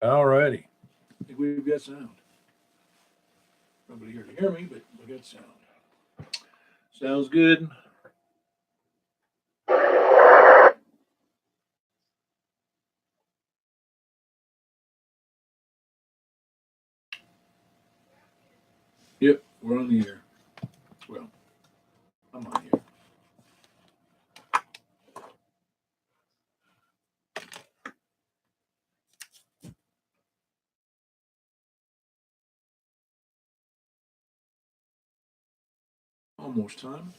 All righty. I think we've got sound. Nobody here to hear me, but we got sound. Sounds good. Yep, we're on the air. Well, I'm on the air. Almost time.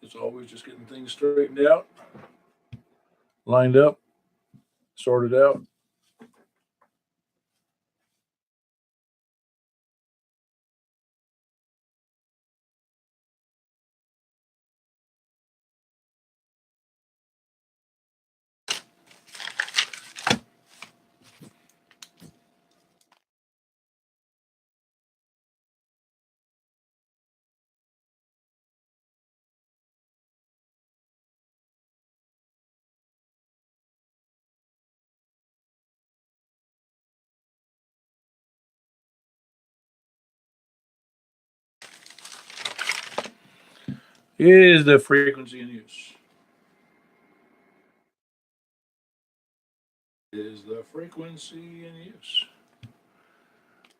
It's always just getting things straightened out, lined up, sorted out. Is the frequency in use? Is the frequency in use?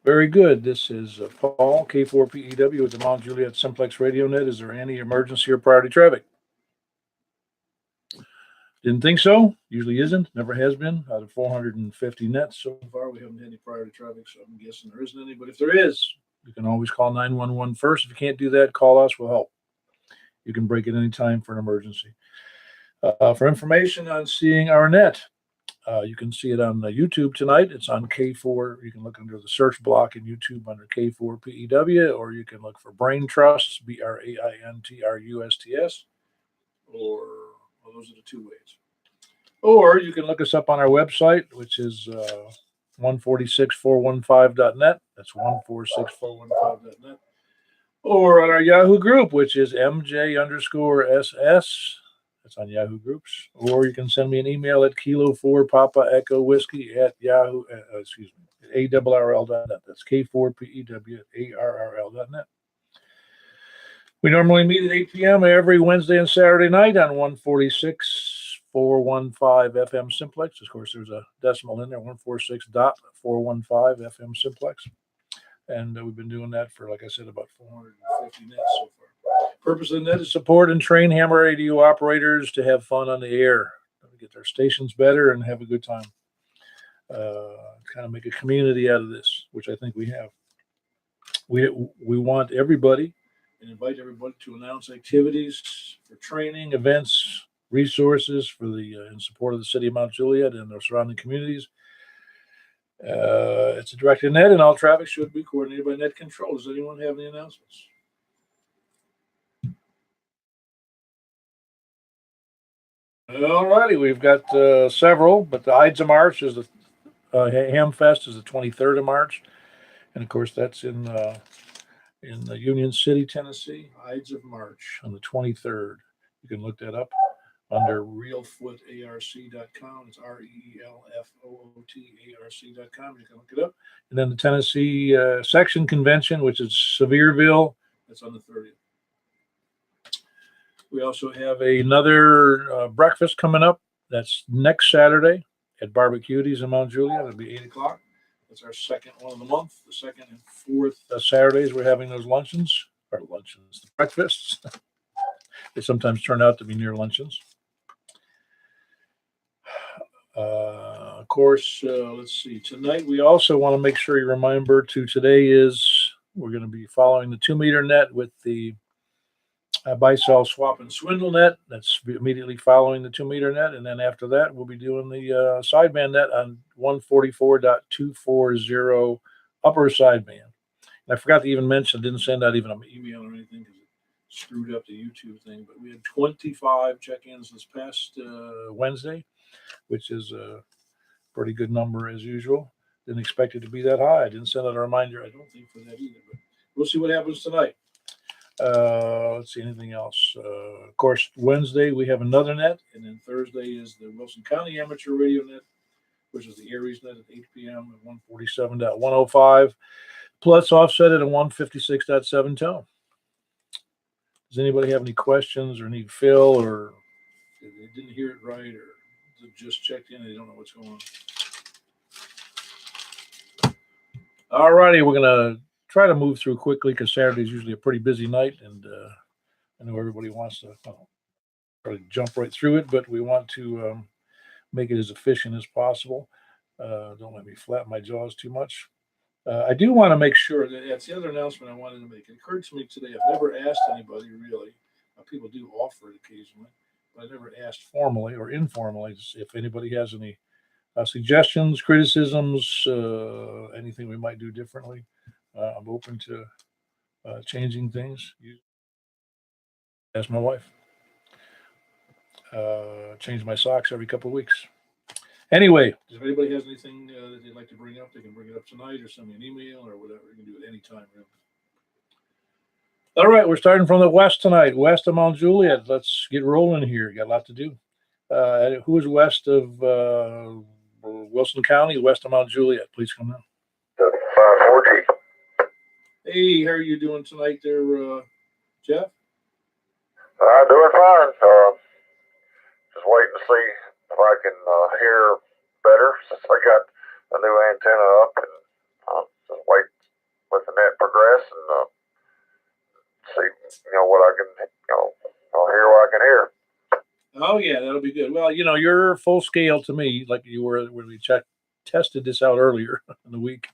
Very good. This is Paul, K4PEW with the Mount Juliet Simplex Radio Net. Is there any emergency or priority traffic? Didn't think so. Usually isn't. Never has been. Out of 450 nets so far, we haven't had any priority traffic, so I'm guessing there isn't any. But if there is, you can always call 911 first. If you can't do that, call us. We'll help. You can break at any time for an emergency. For information on seeing our net, you can see it on YouTube tonight. It's on K4. You can look under the search block in YouTube under K4PEW, or you can look for Brain Trusts, BRAINTRUSTS, or well, those are the two ways. Or you can look us up on our website, which is 146415.net. That's 146415.net. Or on our Yahoo group, which is MJ_SS. That's on Yahoo Groups. Or you can send me an email at Kilo 4 Papa Echo Whiskey at Yahoo, ARRL.net. That's K4PEW at ARRL.net. We normally meet at 8 p.m. every Wednesday and Saturday night on 146.415 FM Simplex. Of course, there's a decimal in there, 146.415 FM Simplex. And we've been doing that for, like I said, about 450 nets so far. Purpose of the net is support and train hammer radio operators to have fun on the air, get their stations better and have a good time. Kind of make a community out of this, which I think we have. We want everybody and invite everybody to announce activities for training, events, resources for the in support of the city of Mount Juliet and their surrounding communities. It's a directed net, and all traffic should be coordinated by net control. Does anyone have any announcements? All righty, we've got several, but the Ides of March is the Hamfest is the 23rd of March, and of course that's in Union City, Tennessee. Ides of March on the 23rd. You can look that up under realfootarc.com. It's REELFOOTARC.com. You can look it up. And then the Tennessee Section Convention, which is Sevierville, that's on the 30th. We also have another breakfast coming up. That's next Saturday at Barbecuties in Mount Juliet. It'll be 8 o'clock. That's our second one of the month. The second and fourth Saturdays, we're having those luncheons, the breakfasts. They sometimes turn out to be near luncheons. Of course, let's see. Tonight, we also want to make sure you remember today is we're going to be following the 2-meter net with the buy, sell, swap, and swindle net. That's immediately following the 2-meter net. And then after that, we'll be doing the sideband net on 144.240 upper sideband. And I forgot to even mention, didn't send out even an email or anything because it screwed up the YouTube thing. But we had 25 check-ins this past Wednesday, which is a pretty good number as usual. Didn't expect it to be that high. I didn't send out a reminder, I don't think, for that either. But we'll see what happens tonight. Let's see, anything else? Of course, Wednesday we have another net, and then Thursday is the Wilson County Amateur Radio Net, which is the Aries Net at 8 p.m. at 147.105, plus offset at a 156.7 tone. Does anybody have any questions or need fill, or they didn't hear it right, or just checked in and they don't know what's going on? All righty, we're going to try to move through quickly because Saturday is usually a pretty busy night, and I know everybody wants to probably jump right through it, but we want to make it as efficient as possible. Don't let me flap my jaws too much. I do want to make sure that's the other announcement I wanted to make. It occurred to me today. I've never asked anybody really. People do offer it occasionally, but I never asked formally or informally if anybody has any suggestions, criticisms, anything we might do differently. I'm open to changing things. Ask my wife. Change my socks every couple of weeks. Anyway, if anybody has anything that they'd like to bring up, they can bring it up tonight or send me an email or whatever. You can do it anytime, really. All right, we're starting from the west tonight, west of Mount Juliet. Let's get rolling here. Got a lot to do. Who is west of Wilson County, west of Mount Juliet? Please come in. 4G. Hey, how are you doing tonight there, Jeff? Doing fine. Just waiting to see if I can hear better since I got a new antenna up, and just wait with the net progress and see, what I can, I'll hear what I can hear. Oh yeah, that'll be good. Well, you're full scale to me, like you were when we tested this out earlier in the week,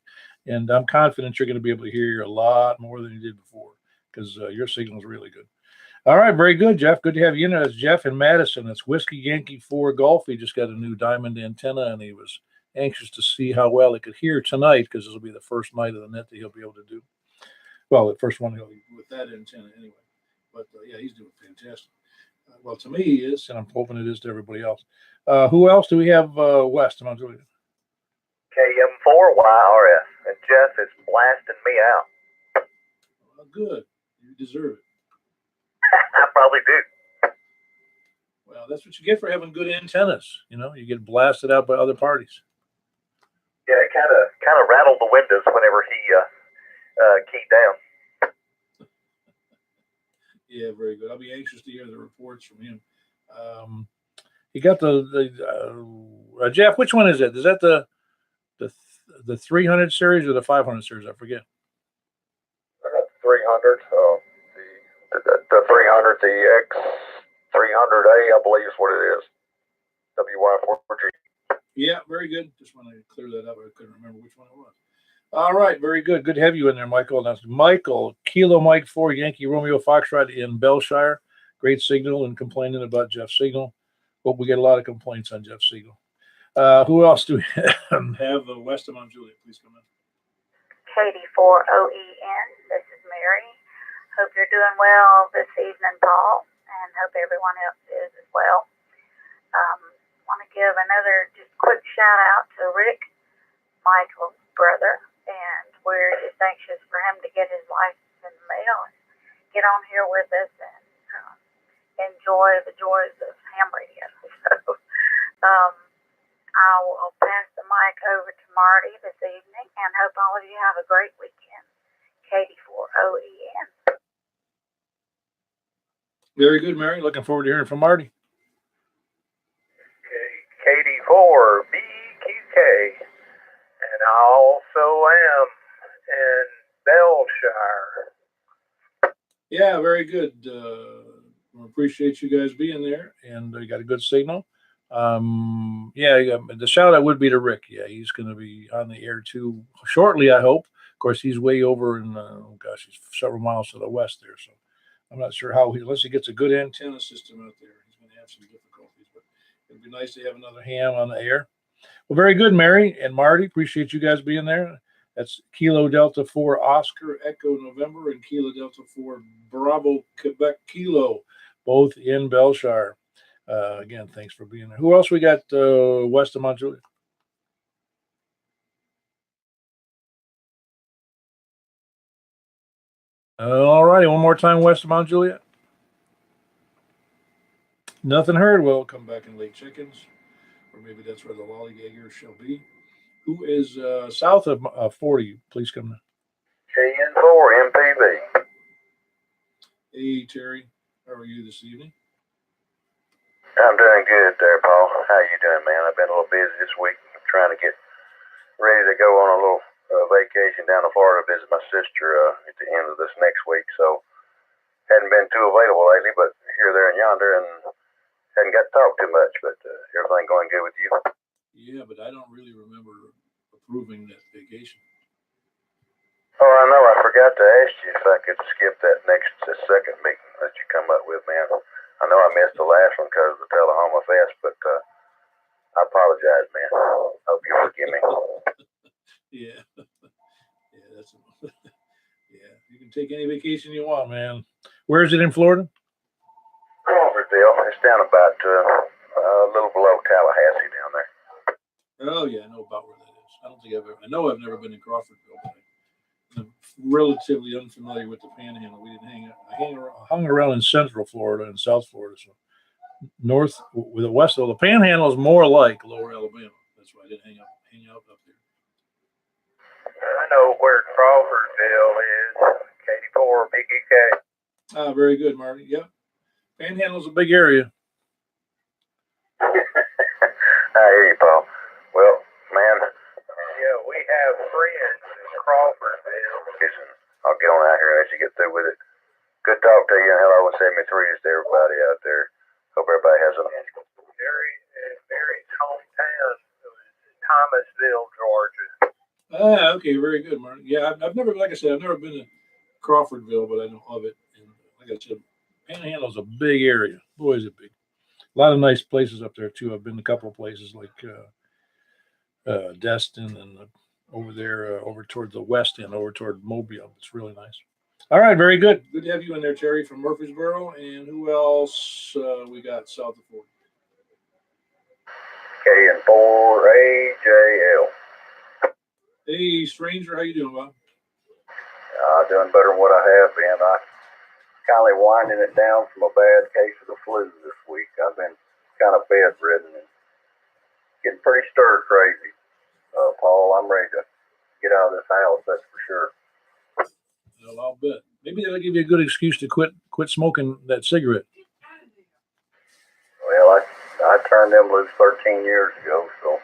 and I'm confident you're going to be able to hear a lot more than you did before because your signal is really good. All right, very good, Jeff. Good to have you in. That's Jeff in Madison. It's Whiskey Yankee 4 Golf. He just got a new diamond antenna, and he was anxious to see how well he could hear tonight because this will be the first night of the net that he'll be able to do. Well, the first one he'll be with that antenna anyway. But yeah, he's doing fantastic. Well, to me, he is, and I'm hoping it is to everybody else. Who else do we have west of Mount Juliet? KM4YRF, and Jeff is blasting me out. Well, good. You deserve it. I probably do. Well, that's what you get for having good antennas. You get blasted out by other parties. Yeah, it kind of rattled the windows whenever he keyed down. Yeah, very good. I'll be anxious to hear the reports from him. He got the Jeff. Which one is it? Is that the 300 series or the 500 series? I forget. I got the 300. The 300, the X300A, I believe is what it is. WY4G. Yeah, very good. Just want to clear that up. I couldn't remember which one it was. All right, very good. Good to have you in there, Michael. That's Michael, Kilo Mike 4, Yankee Romeo Foxtrot in Belshire. Great signal and complaining about Jeff's signal. Hope we get a lot of complaints on Jeff's signal. Who else do we have west of Mount Juliet? Please come in. KD4OEN. This is Mary. Hope you're doing well this evening, Paul, and hope everyone else is as well. Want to give another just quick shout out to Rick, Michael's brother, and we're just anxious for him to get his license in the mail and get on here with us and enjoy the joys of ham radio. So I will pass the mic over to Marty this evening and hope all of you have a great weekend. KD4OEN. Very good, Mary. Looking forward to hearing from Marty. KD4BQK. And I also am in Belshire. Yeah, very good. We appreciate you guys being there, and you got a good signal. Yeah, the shout out would be to Rick. Yeah, he's going to be on the air too shortly, I hope. Of course, he's way over in, he's several miles to the west there, so I'm not sure how unless he gets a good antenna system out there, he's going to have some difficulties, but it'd be nice to have another ham on the air. Well, very good, Mary and Marty. Appreciate you guys being there. That's Kilo Delta 4 Oscar Echo November and Kilo Delta 4 Bravo Quebec Kilo, both in Belshire. Again, thanks for being there. Who else we got west of Mount Juliet? All righty, one more time west of Mount Juliet. Nothing heard. Well, come back in Lake Chickens, or maybe that's where the lollygaggers shall be. Who is south of 40? Please come. KN4 MPB. Hey, Terry. How are you this evening? I'm doing good there, Paul. How you doing, man? I've been a little busy this week. I'm trying to get ready to go on a little vacation down to Florida to visit my sister at the end of this next week. So hadn't been too available lately, but here, there, and yonder, and hadn't got to talk too much. But everything going good with you? Yeah, but I don't really remember approving that vacation. Oh, I know. I forgot to ask you if I could skip the second meeting that you come up with, man. I know I missed the last one because of the Tullahoma Fest, but I apologize, man. Hope you forgive me. Yeah. Yeah, that's yeah. You can take any vacation you want, man. Where is it in Florida? Crawfordville. It's down about a little below Tallahassee down there. Oh yeah, I know about where that is. I don't think I've ever. I know I've never been in Crawfordville, but I'm relatively unfamiliar with the Panhandle. We didn't hang out. I hung around in Central Florida and South Florida, so north with the west. So the Panhandle is more like Lower Alabama. That's why I didn't hang out up there. I know where Crawfordville is. Katie4 BGK. Ah, very good, Marty. Yep. Panhandle's a big area. I hear you, Paul. Well, man, yeah, we have friends in Crawfordville. Listen, I'll get on out here and let you get through with it. Good talk to you, and hello and 73s to everybody out there. Hope everybody has a Mary's hometown is Thomasville, Georgia. Ah, okay, very good, Marty. Yeah, I've never, like I said, I've never been to Crawfordville, but I know of it. And like I said, Panhandle's a big area. Boy, is it big. A lot of nice places up there too. I've been to a couple of places like Destin and over there, over toward the west end, over toward Mobile. It's really nice. All right, very good. Good to have you in there, Terry, from Murfreesboro. And who else we got south of 40? KN4AJL. Hey, stranger, how you doing, Bob? Doing better than what I have been. I kind of winding it down from a bad case of the flu this week. I've been kind of bedridden and getting pretty stir crazy. Paul, I'm ready to get out of this house, that's for sure. Well, I'll bet. Maybe that'll give you a good excuse to quit smoking that cigarette. Well, I turned them loose 13 years ago, so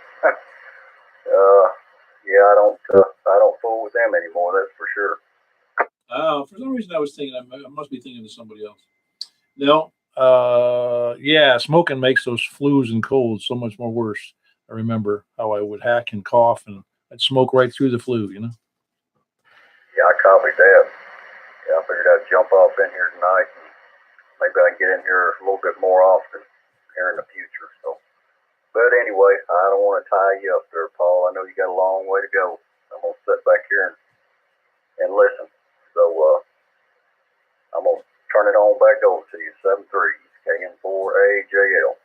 yeah, I don't fool with them anymore. That's for sure. For some reason, I was thinking I must be thinking of somebody else. No, yeah, smoking makes those flus and colds so much more worse. I remember how I would hack and cough, and I'd smoke right through the flu. Yeah, I copied that. Yeah, I figured I'd jump off in here tonight, and maybe I can get in here a little bit more often here in the future. So, but anyway, I don't want to tie you up there, Paul. I know you got a long way to go. I'm gonna sit back here and listen. So I'm gonna turn it on back over to you. 73 KN4AJL.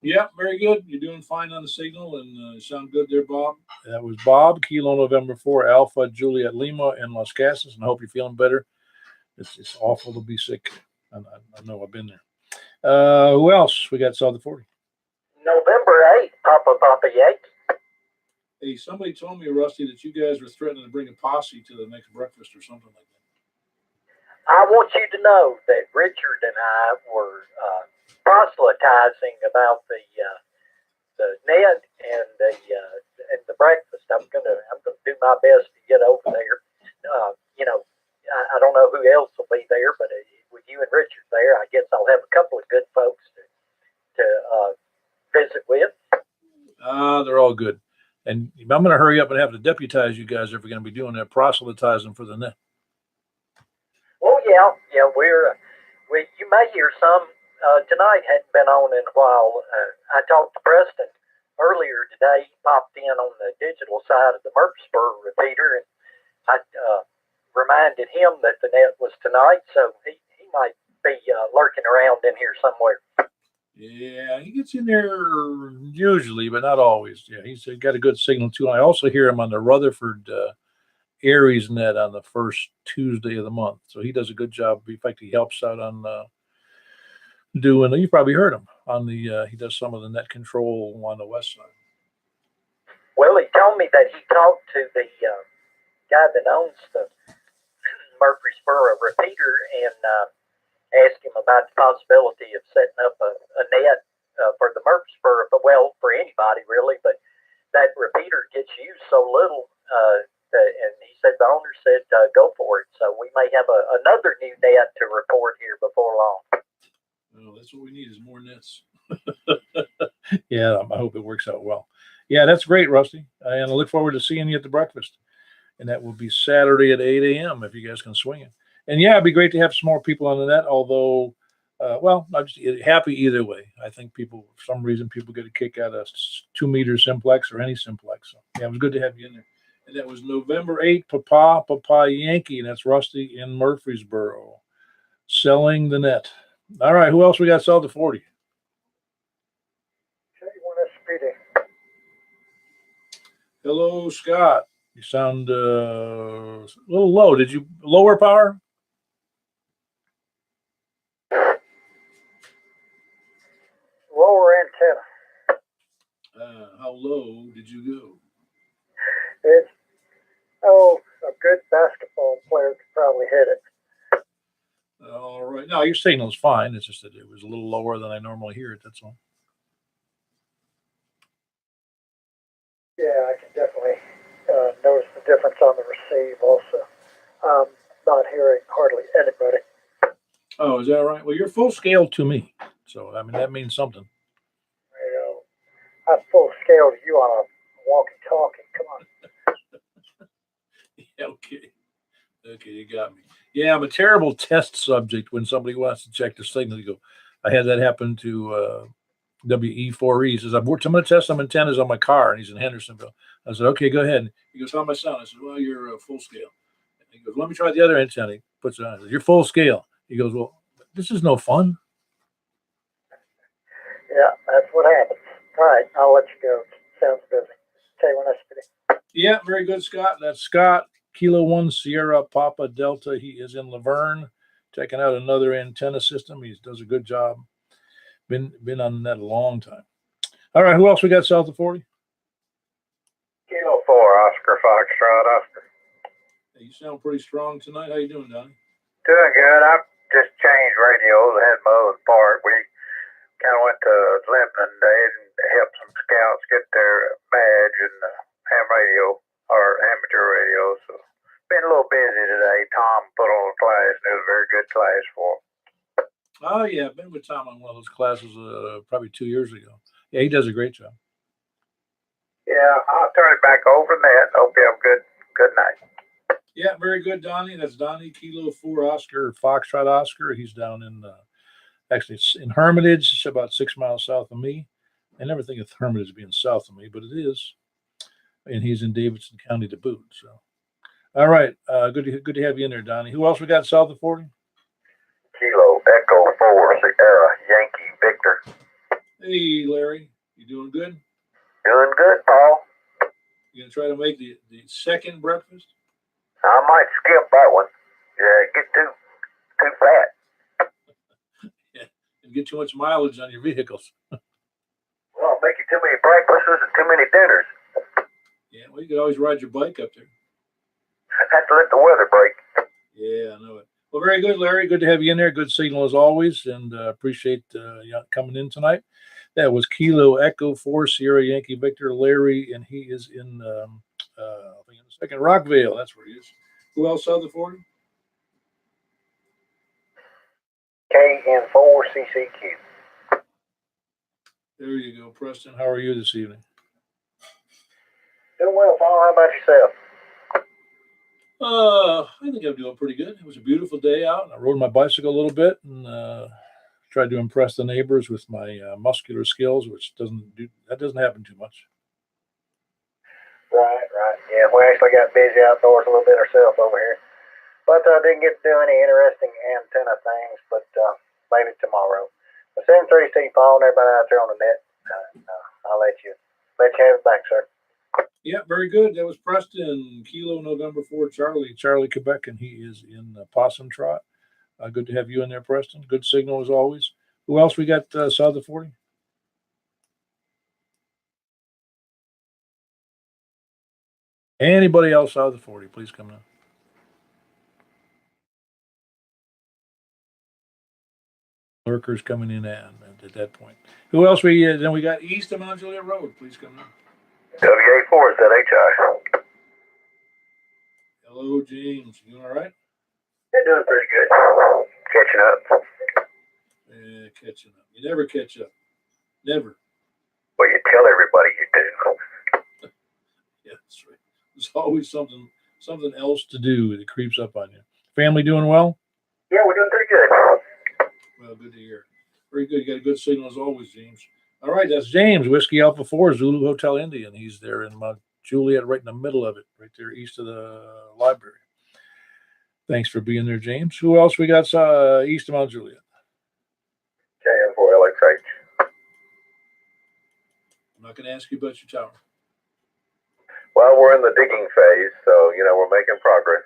Yeah, very good. You're doing fine on the signal, and you sound good there, Bob. That was Bob, Kilo November 4, Alpha Juliet Lima in Las Casas, and I hope you're feeling better. It's awful to be sick. I know I've been there. Who else? We got south of 40. November 8th, Papa Yates. Hey, somebody told me, Rusty, that you guys were threatening to bring a posse to the next breakfast or something like that. I want you to know that Richard and I were proselytizing about the net and the breakfast. I'm gonna do my best to get over there. I don't know who else will be there, but with you and Richard there, I guess I'll have a couple of good folks to visit with. They're all good. And I'm going to hurry up and have to deputize you guys if we're going to be doing that, proselytizing for the net. Oh yeah, you may hear some tonight. Hadn't been on in a while. I talked to Preston earlier today. He popped in on the digital side of the Murfreesboro repeater, and I reminded him that the net was tonight, so he might be lurking around in here somewhere. Yeah, he gets in there usually, but not always. Yeah, he's got a good signal too. I also hear him on the Rutherford Aries net on the first Tuesday of the month. So he does a good job. In fact, he helps out on doing. You probably heard him on the. He does some of the net control on the west side. Well, he told me that he talked to the guy that owns the Murfreesboro repeater and asked him about the possibility of setting up a net for the Murfreesboro, but well, for anybody really, but that repeater gets used so little, and he said the owner said go for it. So we may have another new net to report here before long. Well, that's what we need is more nets. Yeah, I hope it works out well. Yeah, that's great, Rusty. And I look forward to seeing you at the breakfast. And that will be Saturday at 8 a.m. if you guys can swing it. And yeah, it'd be great to have some more people on the net, although, well, I'm just happy either way. I think people, for some reason, people get a kick out of 2-meter simplex or any simplex. So, yeah, it was good to have you in there. And that was November 8th, Papa Yankee, and that's Rusty in Murfreesboro, selling the net. All right, who else we got sell to 40? Hello, Scott. You sound a little low. Did you lower power? Lower antenna. How low did you go? It's, a good basketball player could probably hit it. All right. No, your signal's fine. It's just that it was a little lower than I normally hear it. That's all. Yeah, I can definitely notice the difference on the receive also. Not hearing hardly anybody. Oh, is that right? Well, you're full scale to me. So, I mean, that means something. I full scale to you on a walkie-talkie. Come on. Okay. Okay, you got me. Yeah, I'm a terrible test subject when somebody wants to check the signal. You go, I had that happen to WE4E. He says, I'm going to test some antennas on my car, and he's in Hendersonville. I said, okay, go ahead. He goes, how am I sound? I said, well, you're full scale. And he goes, let me try the other antenna. He puts it on. I said, you're full scale. He goes, well, this is no fun. Yeah, that's what happens. All right, I'll let you go. Sounds busy. Okay, when I speak. Yeah, very good, Scott. That's Scott, Kilo 1 Sierra Papa Delta. He is in Laverne, checking out another antenna system. He does a good job. Been on that a long time. All right, who else we got south of 40? Kilo 4, Oscar Foxtrot, Oscar. Hey, you sound pretty strong tonight. How you doing, Donnie? Doing good. I just changed radios. I had my other part. We kind of went to Lebanon today and helped some scouts get their badge and ham radio or amateur radio. So been a little busy today. Tom put on a class and it was a very good class for him. Oh, yeah. I've been with Tom on one of those classes probably 2 years ago. Yeah, he does a great job. Yeah, I'll turn it back over to Matt. Hope you have a good night. Yeah, very good, Donnie. That's Donnie, Kilo 4 Oscar, Foxtrot Oscar. He's down in, actually, it's in Hermitage. It's about 6 miles south of me. I never think of Hermitage being south of me, but it is. And he's in Davidson County to boot. So, all right. Good to have you in there, Donnie. Who else we got south of 40? Kilo Echo 4 Sierra Yankee Victor. Hey, Larry. You doing good? Doing good, Paul. You going to try to make the second breakfast? I might skip that one. Yeah, get too fat. Yeah, and get too much mileage on your vehicles. Well, make you too many breakfasts and too many dinners. Yeah, well, you could always ride your bike up there. Have to let the weather break. Yeah, I know it. Well, very good, Larry. Good to have you in there. Good signal as always, and appreciate you coming in tonight. That was Kilo Echo 4 Sierra Yankee Victor, Larry, and he is in I think in a second, Rockville. That's where he is. Who else south of 40? KN4CCQ. There you go, Preston. How are you this evening? Doing well, Paul. How about yourself? I think I'm doing pretty good. It was a beautiful day out. I rode my bicycle a little bit and tried to impress the neighbors with my muscular skills, which doesn't happen too much. Right. Yeah, we actually got busy outdoors a little bit ourselves over here. But didn't get to do any interesting antenna things, but maybe tomorrow. But 7-3 Steve Paul and everybody out there on the net. I'll let you have it back, sir. Yeah, very good. That was Preston, Kilo November 4, Charlie Quebec, and he is in Possum Trot. Good to have you in there, Preston. Good signal as always. Who else we got south of 40? Anybody else south of 40, please come now. Lurkers coming in at that point. Who else we then we got east of Mount Juliet Road. Please come now. WA4 is that HI. Hello, James. You all right? They're doing pretty good. Catching up. Catching up. You never catch up. Never. Well, you tell everybody you do. Yeah, that's right. There's always something else to do that creeps up on you. Family doing well? Yeah, we're doing pretty good. Well, good to hear. Very good. You got a good signal as always, James. All right, that's James, Whiskey Alpha 4, Zulu Hotel Indian. He's there in Mount Juliet, right in the middle of it, right there east of the library. Thanks for being there, James. Who else we got east of Mount Juliet? KM4LXH. I'm not going to ask you about your tower. Well, we're in the digging phase, so, we're making progress.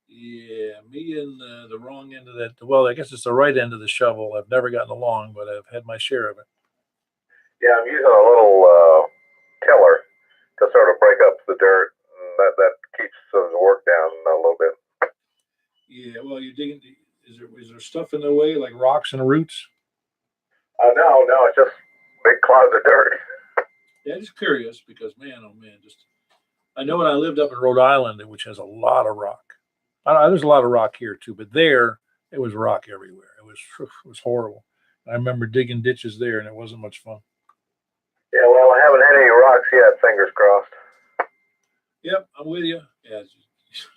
Yeah, me and the wrong end of that. Well, I guess it's the right end of the shovel. I've never gotten along, but I've had my share of it. Yeah, I'm using a little tiller to sort of break up the dirt. And that keeps the work down a little bit. Yeah, well, you're digging. Is there stuff in the way, like rocks and roots? No, it's just big clouds of dirt. Yeah, just curious because man, oh man, just I know when I lived up in Rhode Island, which has a lot of rock. There's a lot of rock here too, but there it was rock everywhere. It was horrible. I remember digging ditches there, and it wasn't much fun. Yeah, well, I haven't had any rocks yet. Fingers crossed. Yep, I'm with you. Yeah,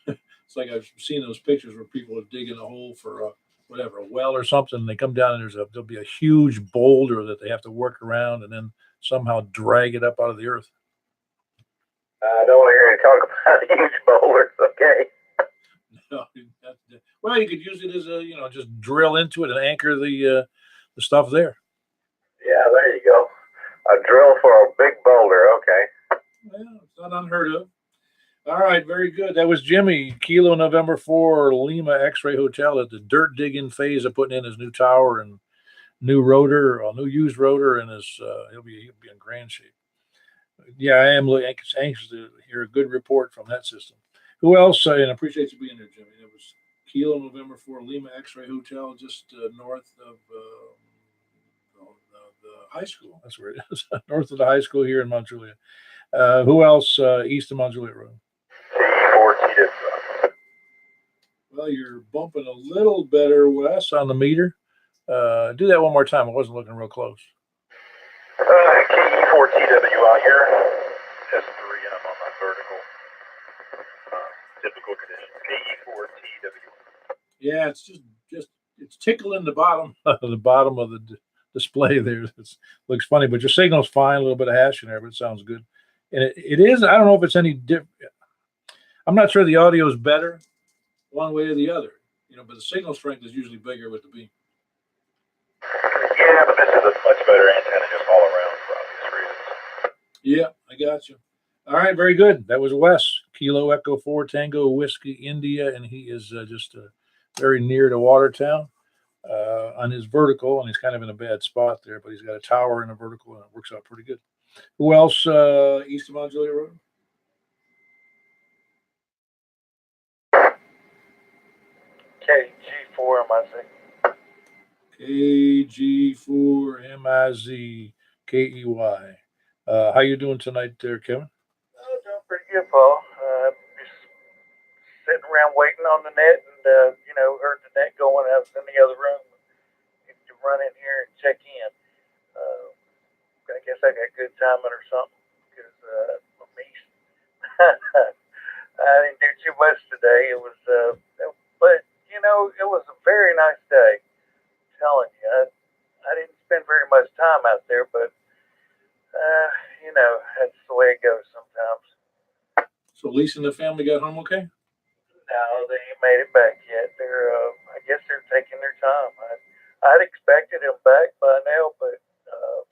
it's like I've seen those pictures where people are digging a hole for whatever, a well or something. And they come down and there'll be a huge boulder that they have to work around and then somehow drag it up out of the earth. I don't want to hear you talk about huge boulders. Okay. No, well, you could use it as just drill into it and anchor the stuff there. Yeah, there you go. A drill for a big boulder. Okay. Well, it's not unheard of. All right, very good. That was Jimmy, Kilo November 4, Lima X-Ray Hotel at the dirt digging phase of putting in his new tower and new rotor, a new used rotor, and he'll be in grand shape. Yeah, I am anxious to hear a good report from that system. Who else? And I appreciate you being there, Jimmy. That was Kilo November 4, Lima X-Ray Hotel, just north of the high school. That's where it is, north of the high school here in Mount Juliet. Who else east of Mount Juliet Road? Well, you're bumping a little better, Wes, on the meter. Do that one more time. I wasn't looking real close. KE4TW out here. S3, and I'm on my vertical. Typical conditions. KE4TW. Yeah, it's just it's tickling the bottom the bottom of the display there. It looks funny, but your signal's fine. A little bit of hash in there, but it sounds good. And it is. I don't know if it's any different. I'm not sure the audio is better one way or the other. But the signal strength is usually bigger with the beam. Yeah, but this is a much better antenna just all around for obvious reasons. Yeah, I got you. All right, very good. That was Wes, Kilo Echo 4 Tango Whiskey India, and he is just very near to Watertown on his vertical, and he's kind of in a bad spot there, but he's got a tower and a vertical, and it works out pretty good. Who else east of Mount Juliet Road? KG4MIZ. KG4MIZKEY. How you doing tonight there, Kevin? Oh, doing pretty good, Paul. Just sitting around waiting on the net, and heard the net going. I was in the other room. Need to run in here and check in. I guess I got good timing or something because I'm east. I didn't do too much today. It was, but it was a very nice day. I'm telling you, I didn't spend very much time out there, but that's the way it goes sometimes. So Lisa and the family got home okay? No, they ain't made it back yet. I guess they're taking their time. I'd expected them back by now, but I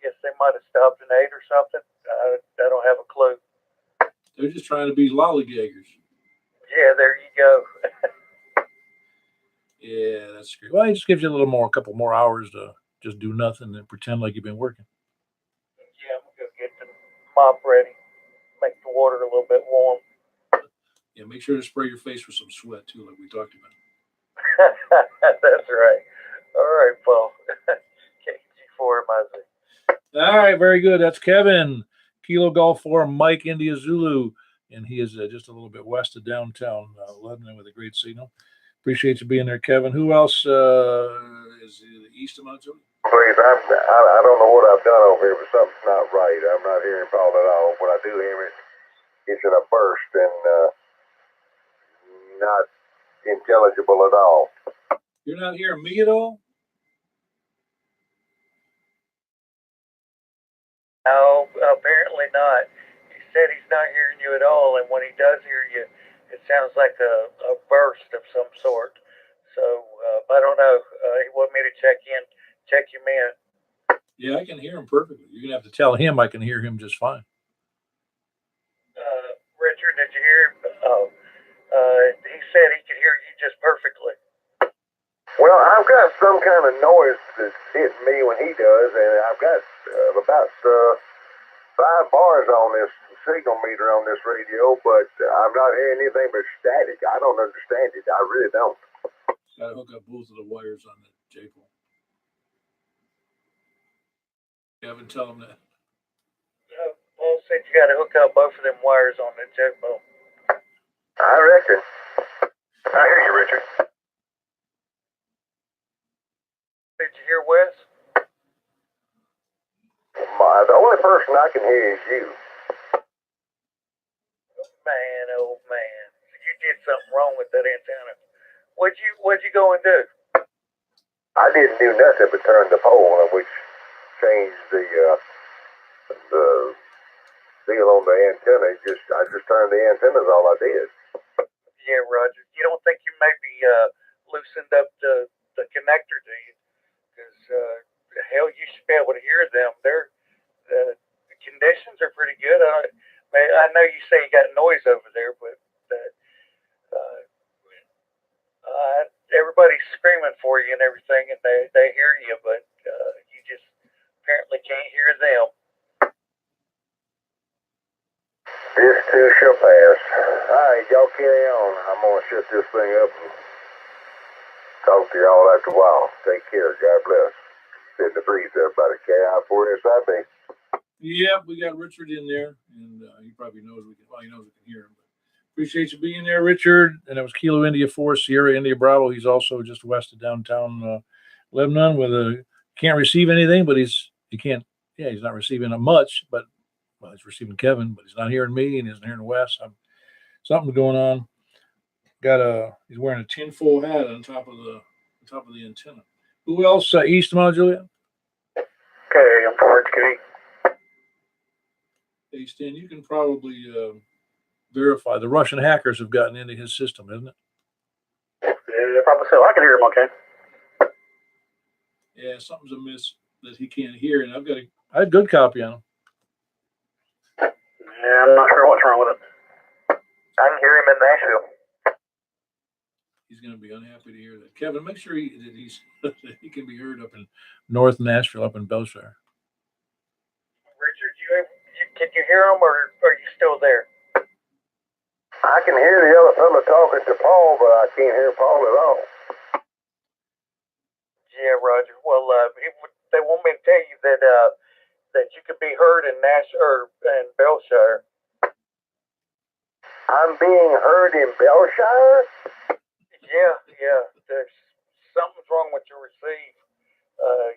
guess they might have stopped and ate or something. I don't have a clue. trying to be lollygaggers. Yeah, there you go. Yeah, that's great. Well, it just gives you a couple more hours to just do nothing and pretend like you've been working. Yeah, I'm gonna go get the mop ready. Make the water a little bit warm. Yeah, make sure to spray your face with some sweat too, like we talked about. That's right. All right, Paul. KG4 Muzzy. All right, very good. That's Kevin, Kilo Golf 4, Mike India Zulu, and he is just a little bit west of downtown Lebanon with a great signal. Appreciate you being there, Kevin. Who else is east of Mount Juliet? Please, I don't know what I've done over here, but something's not right. I'm not hearing Paul at all. When I do hear him, it's in a burst and not intelligible at all. You're not hearing me at all? No, apparently not. He said he's not hearing you at all, and when he does hear you, it sounds like a burst of some sort. So, I don't know. He wanted me to check him in. Yeah, I can hear him perfectly. You're going to have to tell him I can hear him just fine. Richard, did you hear him? Oh, he said he could hear you just perfectly. Well, I've got some kind of noise that's hitting me when he does, and I've got about 5 bars on this signal meter on this radio, but I'm not hearing anything but static. I don't understand it. I really don't. Got to hook up both of the wires on the J-pole. Kevin, tell him that. Paul said you got to hook up both of them wires on the jet boat. I reckon. I hear you, Richard. Did you hear Wes? The only person I can hear is you. Man, oh man, you did something wrong with that antenna. What'd you go and do? I didn't do nothing but turn the pole on, which changed the deal on the antenna. I just turned the antennas. All I did. Yeah, Roger. You don't think you maybe loosened up the connector, do you? Because hell, you should be able to hear them. The conditions are pretty good. I know you say you got noise over there, but everybody's screaming for you and everything, and they hear you, but you just apparently can't hear them. This too shall pass. All right, y'all carry on. I'm gonna shut this thing up and talk to y'all after a while. Take care. God bless. Send the breeze, everybody. KI4SIB. Yep, we got Richard in there, and he probably knows he knows we can hear him. But appreciate you being there, Richard. And it was Kilo India 4, Sierra India Bravo. He's also just west of downtown Lebanon with can't receive anything, but he's not receiving much, but he's receiving Kevin, but he's not hearing me and he's not hearing Wes. Something's going on. He's wearing a tinfoil hat on top of the antenna. Who else? East of Mount Juliet? Okay, I'm forward, Kitty. Hey, Stan, you can probably verify. The Russian hackers have gotten into his system, isn't it? Yeah, probably so. I can hear him okay. Yeah, something's amiss that he can't hear, and I had good copy on him. Yeah, I'm not sure what's wrong with it. I can hear him in Nashville. He's going to be unhappy to hear that. Kevin, make sure that he can be heard up in North Nashville, up in Belshire. Richard, can you hear them, or are you still there? I can hear the other fellow talking to Paul, but I can't hear Paul at all. Yeah, Roger. Well, they want me to tell you that you can be heard in in Belshire. I'm being heard in Belshire? Yeah. There's something's wrong with your receive.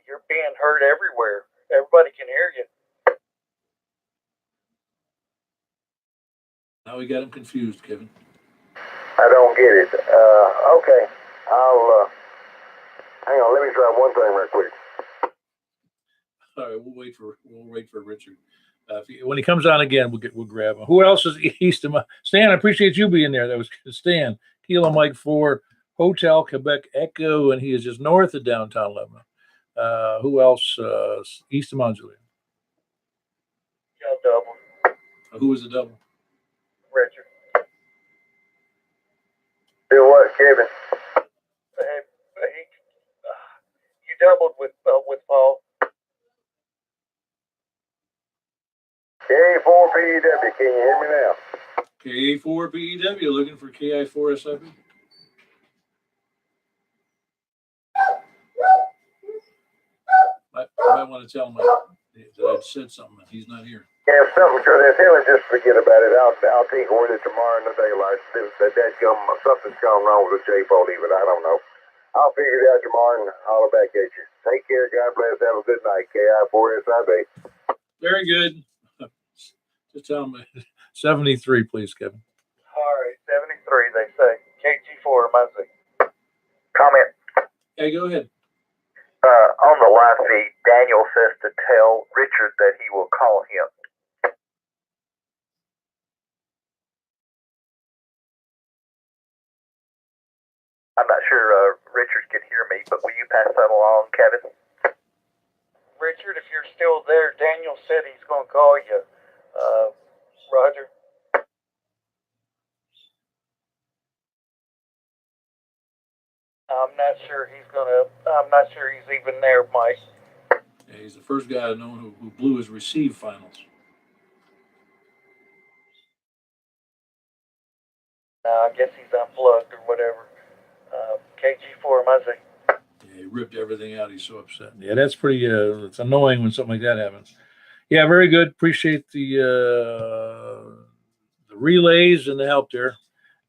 You're being heard everywhere. Everybody can hear you. Now we got him confused, Kevin. I don't get it. Okay. I'll, hang on, let me try one thing real quick. All right, we'll wait for Richard. When he comes on again, we'll grab him. Who else is east of Stan? I appreciate you being there. That was Stan. Kilo Mike 4, Hotel Quebec Echo, and he is just north of downtown Lebanon. Who else? East of Mount Juliet. Y'all double. Who was the double? Richard. Do what, Kevin? You doubled with Paul. K4PW, can you hear me now? KA4PEW looking for KI4SIP. I might want to tell him that I said something. He's not here. Yeah, if something could have him, just forget about it. I'll tinker with it tomorrow in the daylight. Something's gone wrong with the J-bolt even. I don't know. I'll figure it out tomorrow and holler back at you. Take care. God bless. Have a good night. KI4SIB. Very good. Just tell him 73, please, Kevin. All right, 73, they say. KG4, Muzzy. Comment. Hey, go ahead. On the live feed, Daniel says to tell Richard that he will call him. I'm not sure Richard can hear me, but will you pass that along, Kevin? Richard, if you're still there, Daniel said he's going to call you. Roger. I'm not sure he's even there, Mike. Yeah, he's the first guy I know who blew his receive finals. I guess he's unplugged or whatever. KG4, Muzzy. Yeah, he ripped everything out. He's so upset. Yeah, that's pretty. It's annoying when something like that happens. Yeah, very good. Appreciate the relays and the help there.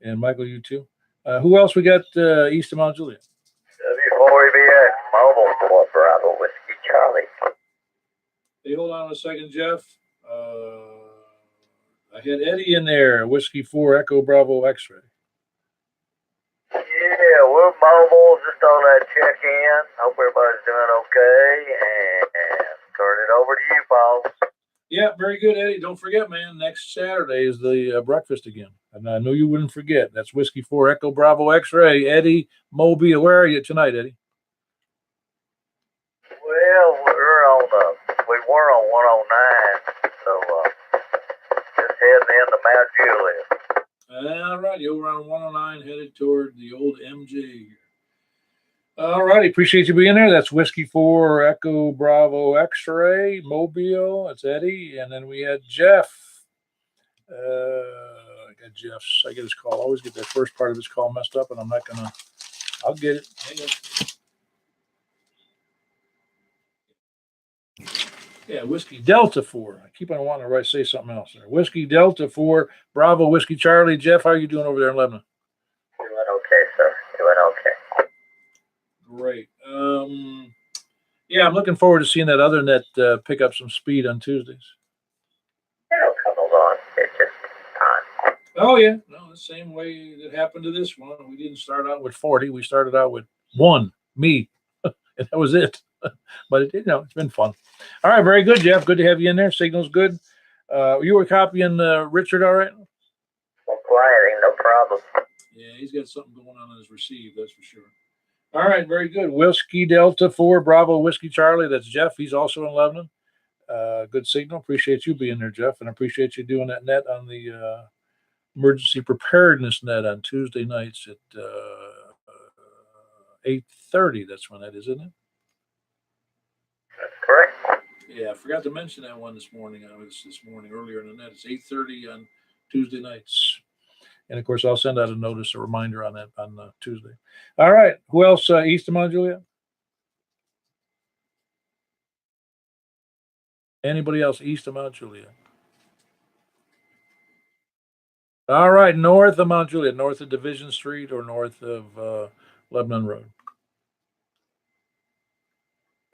And Michael, you too. Who else we got east of Mount Juliet? W4VX, mobile for Bravo Whiskey Charlie. Hey, hold on a second, Jeff. I had Eddie in there. Whiskey 4 Echo Bravo X-ray. Yeah, we're mobile, just on that check-in. Hope everybody's doing okay, and turn it over to you, Paul. Yeah, very good, Eddie. Don't forget, man, next Saturday is the breakfast again. And I know you wouldn't forget. That's Whiskey 4 Echo Bravo X-ray. Eddie, Mobile, where are you tonight, Eddie? Well, we were on 109, so just heading into Mount Juliet. All right, you're around 109, headed toward the old MJ. All righty, appreciate you being there. That's Whiskey 4 Echo Bravo X-ray, Mobile. That's Eddie. And then we had Jeff. I got Jeff's. I get his call. I always get that first part of his call messed up, and I'm not going to. I'll get it. Hang on. Yeah, Whiskey Delta 4. I keep on wanting to say something else there. Whiskey Delta 4, Bravo Whiskey Charlie. Jeff, how are you doing over there in Lebanon? Doing okay, sir. Doing okay. Great. Yeah, I'm looking forward to seeing that other net pick up some speed on Tuesdays. It'll come along. It's just time. Oh, yeah. No, the same way that happened to this one. We didn't start out with 40. We started out with 1, me, and that was it. But it's been fun. All right, very good, Jeff. Good to have you in there. Signal's good. You were copying Richard, all right? I'm quiet, ain't no problem. Yeah, he's got something going on his receive, that's for sure. All right, very good. Whiskey Delta 4, Bravo Whiskey Charlie. That's Jeff. He's also in Lebanon. Good signal. Appreciate you being there, Jeff, and appreciate you doing that net on the emergency preparedness net on Tuesday nights at 8:30. That's when that is, isn't it? That's correct. Yeah, I forgot to mention that one this morning. This morning earlier in the net. It's 8:30 on Tuesday nights. And of course, I'll send out a reminder on that on Tuesday. All right. Who else east of Mount Juliet? Anybody else east of Mount Juliet? All right. North of Mount Juliet, north of Division Street or north of Lebanon Road.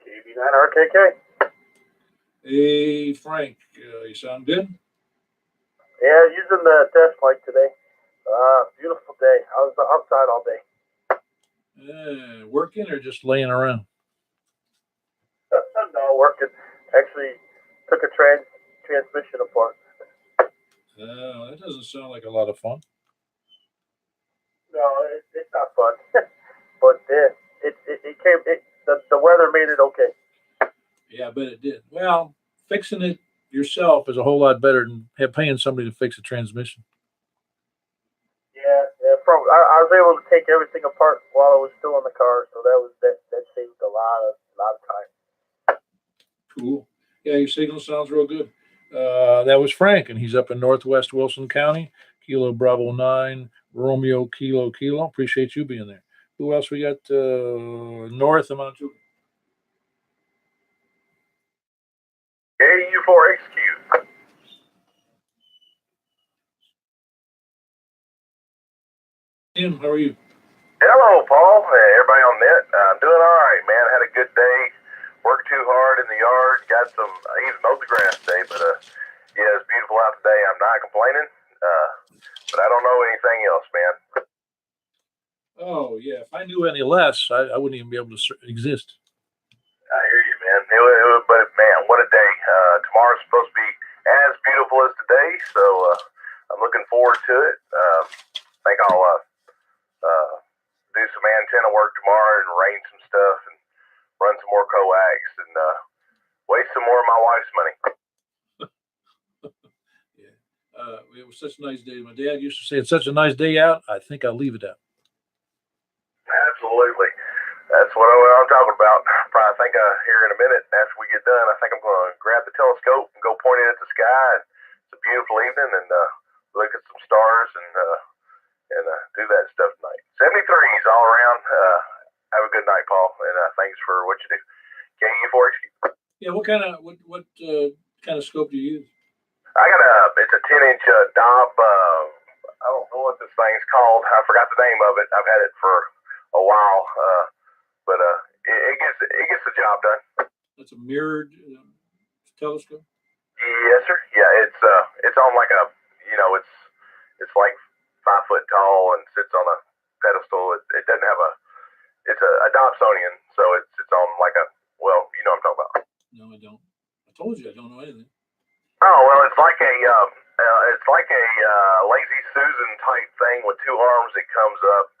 KB9RKK. Hey, Frank, you sound good? Yeah, using the test mic today. Beautiful day. I was outside all day. Working or just laying around? No, working. Actually, took a transmission apart. That doesn't sound like a lot of fun. No, it's not fun. But the weather made it okay. Yeah, I bet it did. Well, fixing it yourself is a whole lot better than paying somebody to fix a transmission. I was able to take everything apart while I was still in the car, so that saved a lot of time. Cool. Yeah, your signal sounds real good. That was Frank, and he's up in Northwest Wilson County. Kilo Bravo 9, Romeo Kilo Kilo. Appreciate you being there. Who else we got? North of Mount Juliet. AU4XQ. Tim, how are you? Hello, Paul. Hey, everybody on net. I'm doing all right, man. Had a good day. Worked too hard in the yard. Got some. I even mowed the grass today, but yeah, it's beautiful out today. I'm not complaining. But I don't know anything else, man. Oh, yeah. If I knew any less, I wouldn't even be able to exist. I hear you, man. But man, what a day. Tomorrow's supposed to be as beautiful as today, so I'm looking forward to it. I think I'll do some antenna work tomorrow and arrange some stuff and run some more coax and waste some more of my wife's money. Yeah. It was such a nice day. My dad used to say, it's such a nice day out, I think I'll leave it out. Absolutely. That's what I'm talking about. Probably think here in a minute after we get done, I think I'm going to grab the telescope and go point it at the sky. And it's a beautiful evening and look at some stars and do that stuff tonight. 73s all around. Have a good night, Paul, and thanks for what you do. KU4XQ. Yeah, what kind of scope do you use? I got it's a 10-inch Dob. I don't know what this thing's called. I forgot the name of it. I've had it for a while, but it gets the job done. That's a mirrored telescope. Yes, sir. Yeah, it's on like a it's like 5 foot tall and sits on a pedestal. It doesn't have it's a Dobsonian, so it's on like a you know what I'm talking about. No, I don't. I told you I don't know anything. Oh well, it's like a lazy Susan type thing with two arms that comes up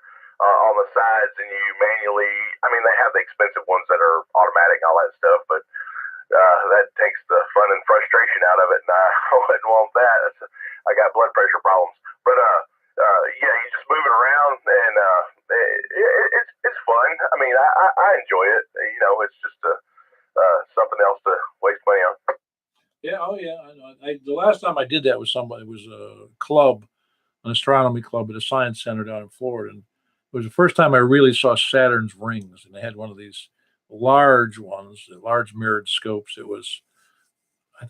on the sides, and you manually. I mean, they have the expensive ones that are automatic and all that stuff, but that takes the fun and frustration out of it, and I wouldn't want that. I got blood pressure problems, but yeah, you just move it around, and it's fun. I mean, I enjoy it. You know, it's just something else to waste money on. Yeah, oh yeah, I know. The last time I did that with somebody, it was a club, an astronomy club at a science center down in Florida, and it was the first time I really saw Saturn's rings, and they had one of these large ones, the large mirrored scopes. It was, I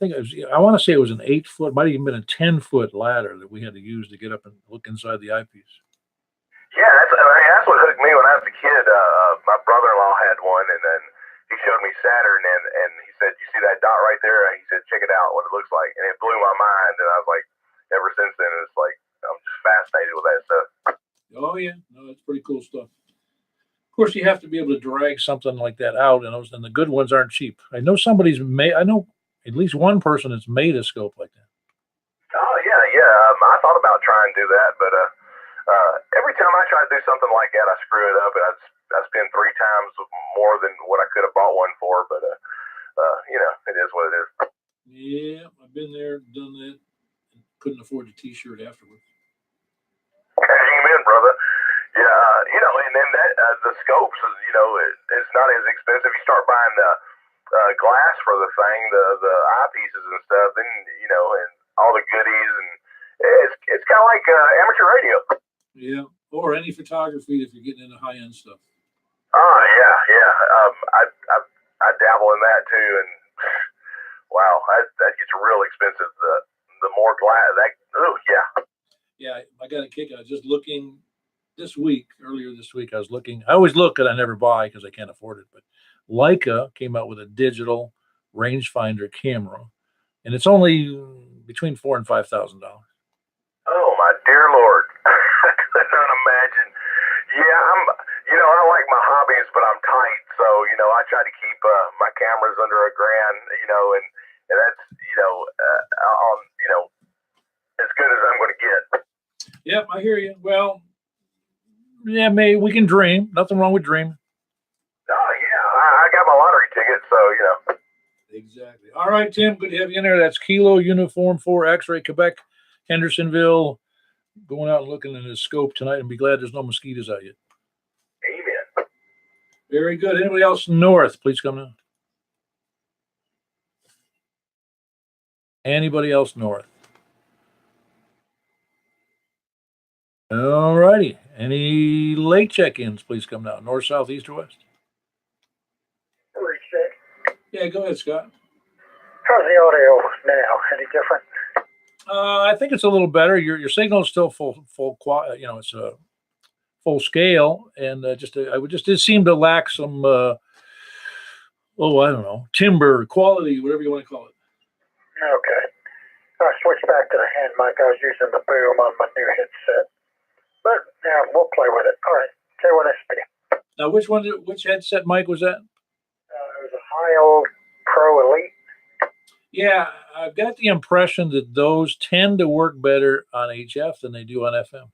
want to say it was an 8 foot, might have even been a 10 foot ladder that we had to use to get up and look inside the eyepiece. Yeah, that's what hooked me when I was a kid. My brother-in-law had one, and then he showed me Saturn, and he said, "You see that dot right there?" He said, "Check it out, what it looks like." And it blew my mind, and I was like, ever since then, it's like I'm just fascinated with that stuff. Oh yeah, no, that's pretty cool stuff. Of course, you have to be able to drag something like that out, and the good ones aren't cheap. I know somebody's made. I know at least one person that's made a scope like that. Oh yeah. I thought about trying to do that, but every time I try to do something like that, I screw it up, and I spend 3 times more than what I could have bought one for. But you know, it is what it is. Yeah, I've been there, done that, and couldn't afford the T-shirt afterwards. Amen, brother. Yeah, you know, and then that the scopes, you know, it's not as expensive. You start buying the glass for the thing, the eyepieces and stuff, then you know, and all the goodies, and it's kind of like amateur radio. Yeah, or any photography if you're getting into high-end stuff. Oh yeah. I dabble in that too, and wow, that gets real expensive. The more glass, yeah. Yeah, I got a kick out of just looking earlier this week. I always look and I never buy because I can't afford it. But Leica came out with a digital rangefinder camera, and it's only between $4,000 and $5,000. Oh my dear Lord, I could not imagine. Yeah, I like my hobbies, but I'm tight, so I try to keep my cameras under $1,000, and that's as good as I'm going to get. Yep, I hear you. Well, yeah, maybe we can dream. Nothing wrong with dreaming. Oh yeah, I got my lottery ticket, so Exactly. All right, Tim. Good to have you in there. That's Kilo Uniform 4 X-Ray Quebec, Hendersonville, going out and looking in his scope tonight and be glad there's no mosquitoes out yet. Amen. Very good. Anybody else north? Please come down. Anybody else north? All righty. Any late check-ins? Please come down. North, south, east, or west? Recheck. Yeah, go ahead, Scott. How's the audio now? Any different? I think it's a little better. Your signal is still full, it's a full scale, and it seemed to lack some, I don't know, timber quality, whatever you want to call it. Okay. I switched back to the hand mic. I was using the boom on my new headset. But yeah, we'll play with it. All right. K1SP. Now, which headset mic was that? It was a High-Old Pro Elite. Yeah, I've got the impression that those tend to work better on HF than they do on FM.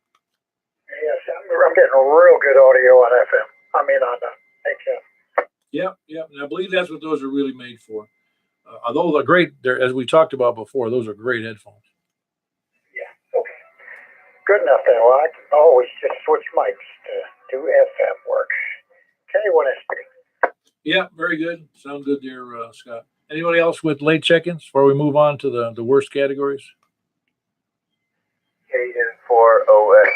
Yes, I'm getting a real good audio on FM. I mean on HF. Yep. And I believe that's what those are really made for. Although they're great, as we talked about before, those are great headphones. Yeah, okay. Good enough then. Well, I can always just switch mics to do FM work. K1SP. Yeah, very good. Sound good there, Scott. Anybody else with late check-ins before we move on to the worst categories? KN4OX.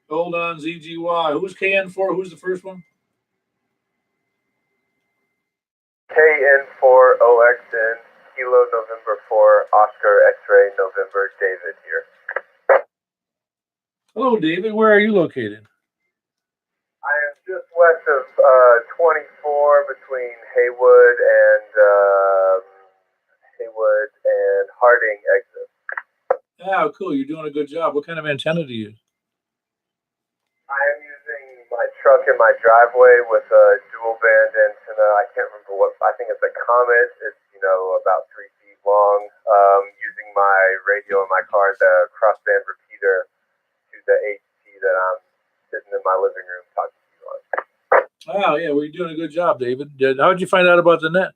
Hold on, ZGY. Who's KN4? Who's the first one? KN4OXN, Kilo November 4, Oscar X-ray November, David here. Hello, David. Where are you located? I am just west of 24 between Haywood and Harding exit. Oh, cool. You're doing a good job. What kind of antenna do you use? I am using my truck in my driveway with a dual band antenna. I can't remember I think it's a Comet. It's, about 3 feet long. Using my radio in my car, the crossband repeater to the HT that I'm sitting in my living room talking to you on. Oh, yeah. Well, you're doing a good job, David. How did you find out about the net?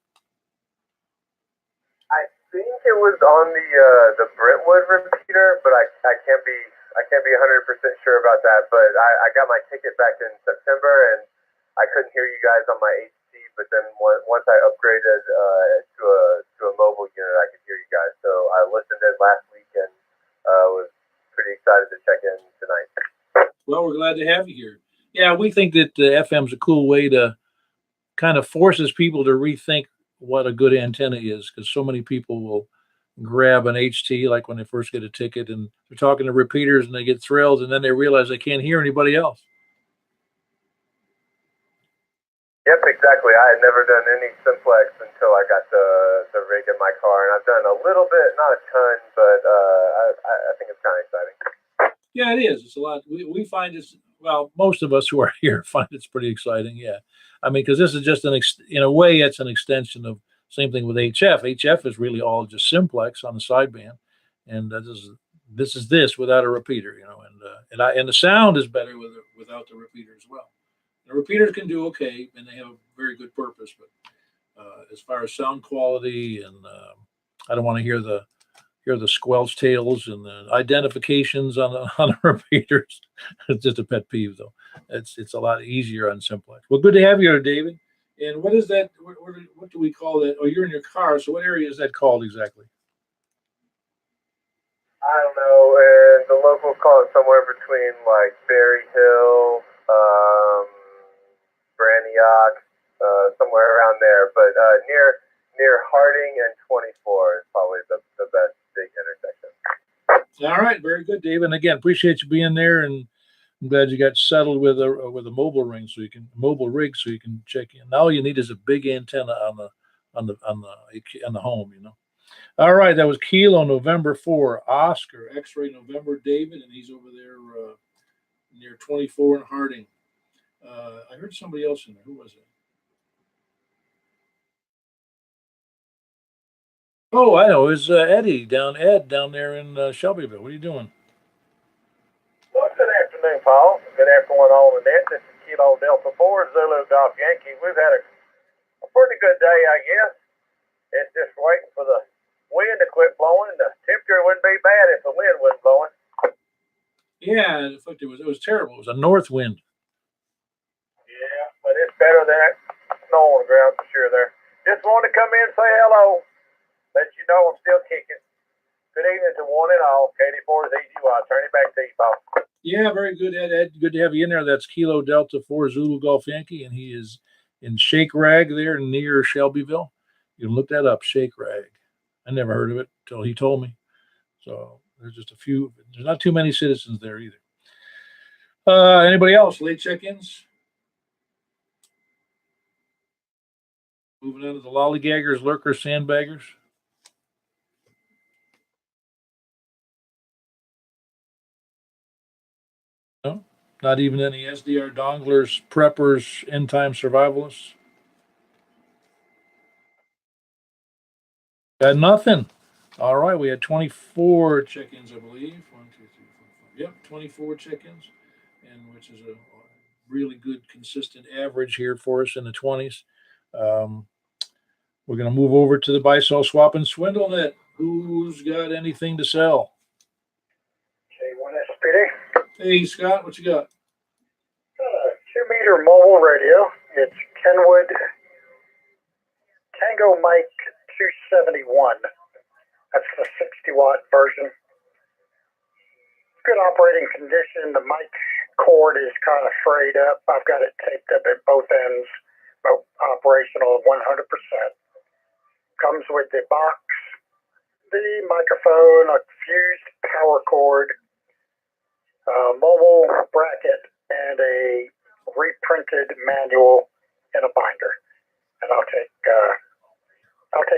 I think it was on the Brentwood repeater, but I can't be 100% sure about that. But I got my ticket back in September, and I couldn't hear you guys on my HT. But then once I upgraded to a mobile unit, I could hear you guys. So I listened in last week and was pretty excited to check in tonight. Well, we're glad to have you here. Yeah, we think that FM is a cool way to kind of forces people to rethink what a good antenna is, because so many people will grab an HT like when they first get a ticket and they're talking to repeaters and they get thrilled and then they realize they can't hear anybody else. Yep, exactly. I had never done any Simplex until I got the rig in my car, and I've done a little bit, not a ton, but I think it's kind of exciting. Yeah, it is. It's a lot. We find this. Well, most of us who are here find it's pretty exciting. Yeah, I mean, because this is just in a way, it's an extension of same thing with HF. HF is really all just Simplex on the sideband, and this is this without a repeater, and the sound is better without the repeater as well. The repeaters can do okay, and they have a very good purpose, but as far as sound quality, and I don't want to hear the squelch tails and the identifications on the repeaters. It's just a pet peeve, though. It's a lot easier on Simplex. Well, good to have you here, David. And what is that? What do we call that? Oh, you're in your car. So what area is that called exactly? I don't know, and the locals call it somewhere between like Berry Hill, Brantioch, somewhere around there. But near Harding and 24 is probably the best big intersection. All right, very good, David. And again, appreciate you being there, and I'm glad you got settled with a mobile rig so you can check in. Now all you need is a big antenna on the home, All right, that was Kilo November 4, Oscar X-ray November David, and he's over there near 24 in Harding. I heard somebody else in there. Who was it? Oh, I know. It was Ed down there in Shelbyville. What are you doing? Well, good afternoon, Paul. Good afternoon, all the net. This is Kilo Delta 4, Zulu Golf Yankee. We've had a pretty good day, I guess. It's just waiting for the wind to quit blowing, and the temperature wouldn't be bad if the wind wasn't blowing. Yeah, in fact, it was terrible. It was a north wind. Yeah, but it's better than that snow on the ground for sure there. Just wanted to come in and say hello. Let you know I'm still kicking. Good evening to one and all. KD4 is EGY. Turn it back to you, Paul. Yeah, very good, Ed. Good to have you in there. That's Kilo Delta 4 Zulu Golf Yankee, and he is in Shake Rag there near Shelbyville. You can look that up, Shake Rag. I never heard of it until he told me. So there's just a few. There's not too many citizens there either. Anybody else? Late check-ins? Moving on to the lollygaggers, lurkers, sandbaggers. No, not even any SDR donglers, preppers, end-time survivalists. Got nothing. All right, we had 24 check-ins, I believe. 1, 2, 3, 4, 5. Yep, 24 check-ins, and which is a really good, consistent average here for us in the 20s. We're going to move over to the buy, sell, swap, and swindle net. Who's got anything to sell? K1SPD. Hey, Scott, what you got? 2-meter mobile radio. It's Kenwood Tango Mic 271. That's the 60-watt version. Good operating condition. The mic cord is kind of frayed up. I've got it taped up at both ends, both operational 100%. Comes with the box, the microphone, a fused power cord, mobile bracket, and a reprinted manual in a binder. And I'll take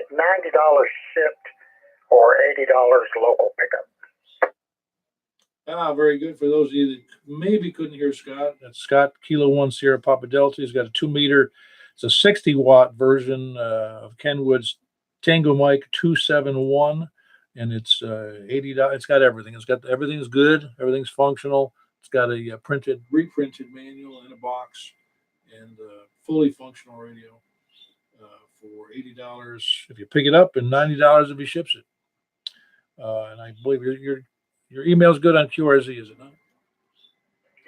$90 shipped or $80 local pickup. Very good. For those of you that maybe couldn't hear Scott, that's Scott Kilo 1 Sierra Papa Delta. He's got a 2-meter. It's a 60-watt version of Kenwood's Tango Mic 271, and it's $80. It's got everything. Everything's good. Everything's functional. It's got a reprinted manual in a box, and fully functional radio for $80 if you pick it up, and $90 if he ships it. And I believe your email's good on QRZ, is it not?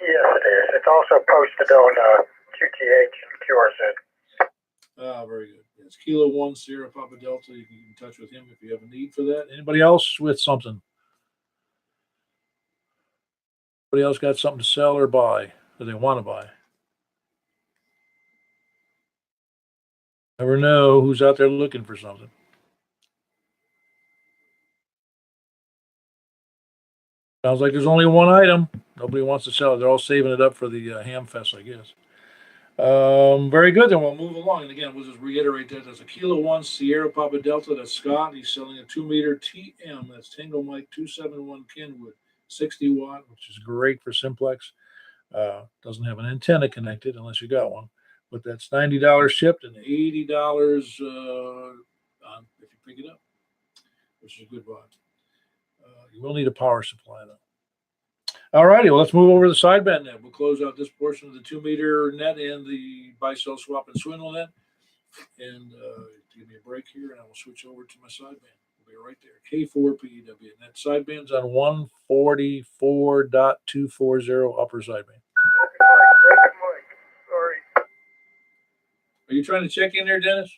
Yes, it is. It's also posted on QTH and QRZ. Very good. It's Kilo 1 Sierra Papa Delta. You can get in touch with him if you have a need for that. Anybody else with something? Anybody else got something to sell or buy that they want to buy? Never know who's out there looking for something. Sounds like there's only one item. Nobody wants to sell it. They're all saving it up for the Ham Fest, I guess. Very good. Then we'll move along. And again, we'll just reiterate that there's a Kilo 1 Sierra Papa Delta. That's Scott. He's selling a 2-meter TM. That's Tango Mic 271 Kenwood, 60-watt, which is great for Simplex. Doesn't have an antenna connected unless you got one. But that's $90 shipped and $80 if you pick it up, which is a good buy. You will need a power supply, though. All righty, well, let's move over to the sideband net. We'll close out this portion of the 2-meter net and the buy, sell, swap, and swindle net. And give me a break here, and I will switch over to my sideband. We'll be right there. K4PEW. And that sideband's on 144.240 upper sideband. Sorry. Are you trying to check in there, Dennis?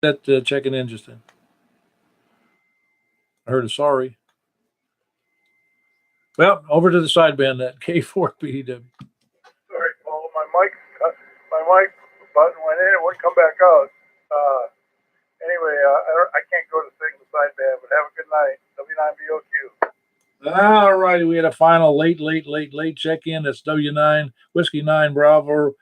That checking in just then. I heard a sorry. Well, over to the sideband net, K4PEW. Sorry, Paul. My mic button went in. It wouldn't come back out. Anyway, I can't go to the signal sideband, but have a good night. W9BOQ. All righty, we had a final late check-in. That's W9 Whiskey 9 Bravo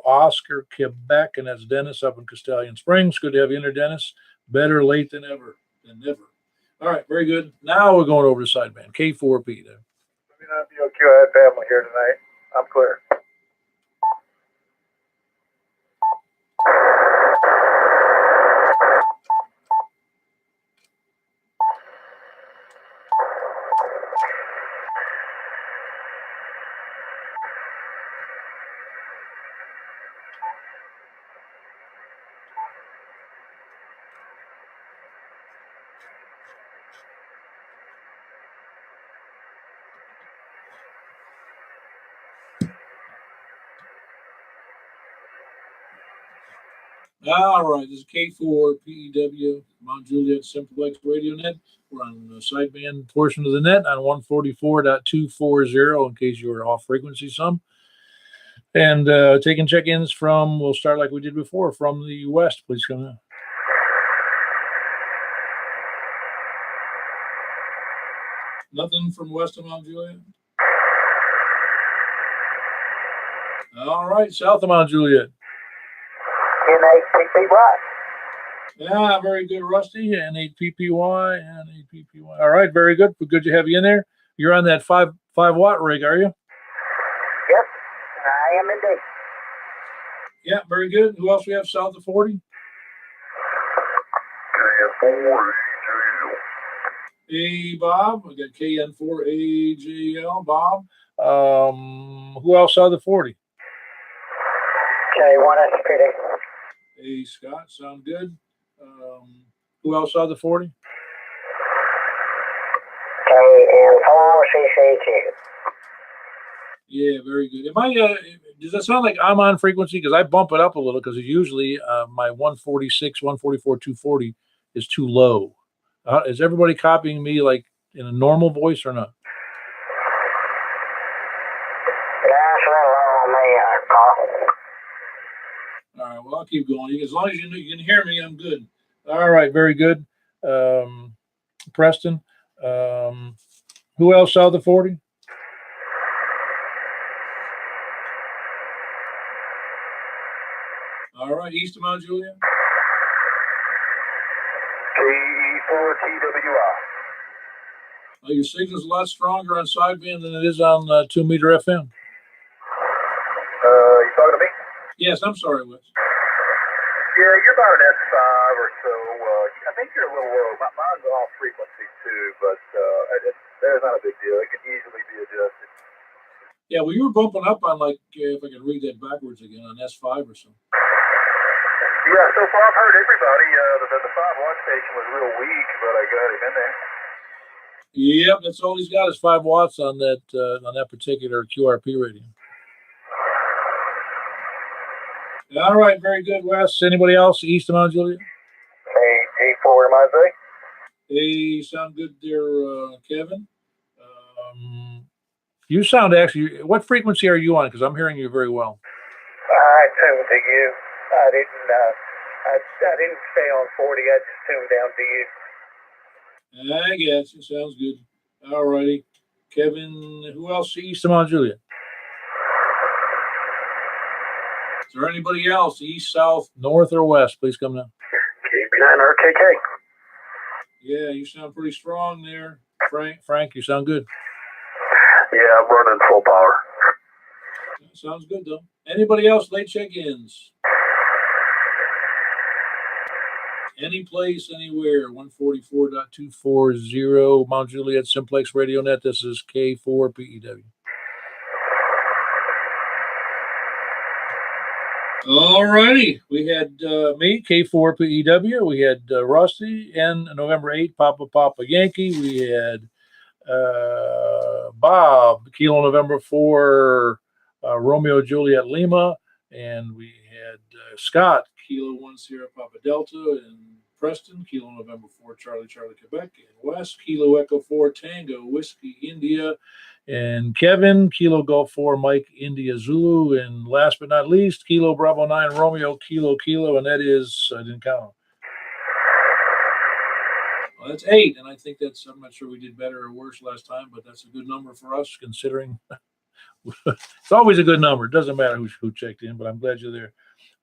Oscar Quebec, and that's Dennis up in Castellian Springs. Good to have you in there, Dennis. Better late than never. All right, very good. Now we're going over to sideband K4P. There. W9BOQ. I had family here tonight. I'm clear. All right, this is K4 PEW, Mount Juliet Simplex Radio Net. We're on the sideband portion of the net on 144.240 in case you were off frequency some. And taking check-ins from, we'll start like we did before, from the west. Please come in. Nothing from west of Mount Juliet? All right, south of Mount Juliet. N8PPY. Yeah, very good, Rusty. And 8PPY and 8PPY. All right, very good. Good to have you in there. You're on that 5 watt rig, are you? Yes, I am indeed. Yeah, very good. Who else we have south of 40? KN4 Hey, Bob. We got KN4AJL, Bob. Who else south of 40? K1SPD. Hey, Scott. Sound good. Who else south of 40? KN4CC2. Yeah, very good. Am I? Does that sound like I'm on frequency? Because I bump it up a little because usually my 146, 144, 240 is too low. Is everybody copying me like in a normal voice or not? That's a little low on me, Paul. All right. Well, I'll keep going. As long as you can hear me, I'm good. All right. Very good. Preston. Who else south of 40? All right, east of Mount Juliet. KE4TWI. Well, your signal's a lot stronger on sideband than it is on 2 meter FM. You talking to me? Yes, I'm sorry, Wes. Yeah, you're about an S5 or so. I think you're a little low. Mine's off frequency too, but that's not a big deal. It can easily be adjusted. Yeah, well, you were bumping up on like, if I can read that backwards again, on S5 or something. Yeah, so far I've heard everybody. The 5 watt station was real weak, but I got him in there. Yep, that's all he's got is 5 watts on that particular QRP radio. All right, very good, Wes. Anybody else east of Mount Juliet? Hey, G4 MIZ. Hey, sound good there, Kevin. You sound actually. What frequency are you on? Because I'm hearing you very well. I tuned to you. I didn't stay on 40. I just tuned down to you. I guess it sounds good. All righty, Kevin. Who else east of Mount Juliet? Is there anybody else east, south, north, or west? Please come down. KB9RKK. Yeah, you sound pretty strong there, Frank. You sound good. Yeah, I'm running full power. Sounds good though. Anybody else late check-ins? Any place, anywhere. 144.240 Mount Juliet Simplex Radio Net. This is K4 PEW. All righty. We had me, K4 PEW. We had Rusty, N November 8, Papa Yankee. We had Bob, Kilo November 4, Romeo Juliet Lima. And we had Scott, Kilo 1 Sierra Papa Delta. And Preston, Kilo November 4, Charlie Quebec. And West, Kilo Echo 4, Tango Whiskey India. And Kevin, Kilo Golf 4, Mike India Zulu. And last but not least, Kilo Bravo 9, Romeo Kilo. And that is, I didn't count them. Well, that's 8. And I think I'm not sure we did better or worse last time, but that's a good number for us considering it's always a good number. It doesn't matter who checked in, but I'm glad you're there.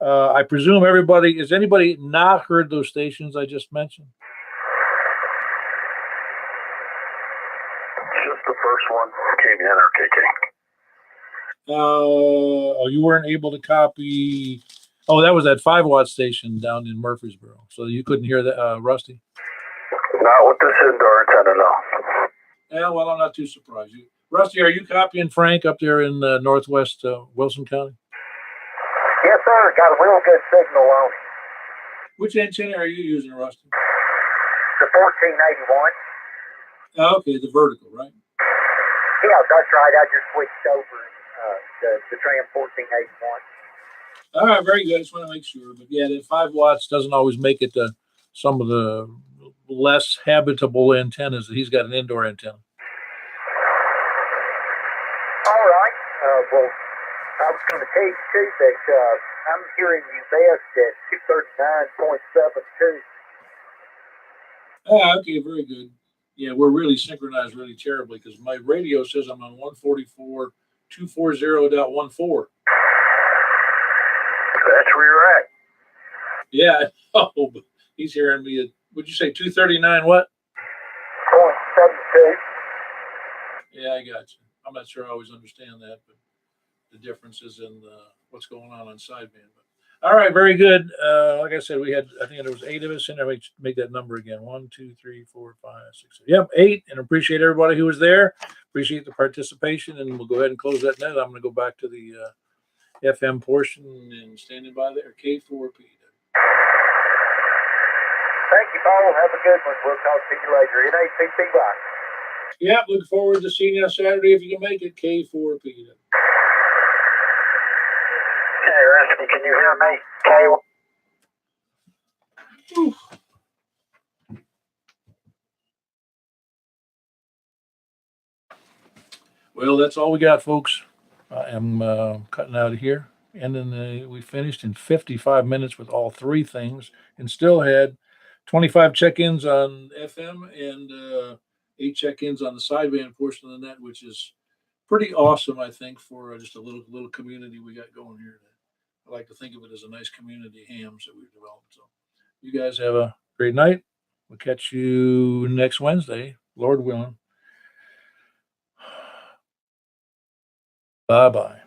I presume has anybody not heard those stations I just mentioned? Just the first one, KB9RKK. You weren't able to copy. Oh, that was that 5 watt station down in Murfreesboro. So you couldn't hear that, Rusty? Not with this indoor antenna, no. Yeah, well, I'm not too surprised. Rusty, are you copying Frank up there in northwest Wilson County? Yes, sir. Got a real good signal on it. Which antenna are you using, Rusty? The 1481. Oh, okay, the vertical, right? Yeah, that's right. I just switched over the tram 1481. All right, very good. I just want to make sure. But yeah, that 5 watts doesn't always make it to some of the less habitable antennas. He's got an indoor antenna. All right. Well, I was going to tell you too that I'm hearing you best at 239.72. Ah, okay, very good. Yeah, we're really synchronized really terribly because my radio says I'm on 144.240.14. That's where you're at. Yeah. Oh, but he's hearing me at, would you say 239 what? 0.72. Yeah, I got you. I'm not sure I always understand that, but the differences in what's going on sideband. But all right, very good. Like I said, we had, I think there was 8 of us in there. Make that number again. 1, 2, 3, 4, 5, 6, 7. Yep, 8. And appreciate everybody who was there. Appreciate the participation, and we'll go ahead and close that net. I'm going to go back to the FM portion and standing by there. K4P. Thank you, Paul. Have a good one. We'll talk to you later. NACP Bye. Yep, looking forward to seeing you on Saturday if you can make it. K4P. Hey, Rusty, can you hear me? Well, that's all we got, folks. I am cutting out of here. And then we finished in 55 minutes with all 3 things and still had 25 check-ins on FM and 8 check-ins on the sideband portion of the net, which is pretty awesome, I think, for just a little community we got going here. I like to think of it as a nice community hams that we've developed. So you guys have a great night. We'll catch you next Wednesday, Lord willing. Bye-bye.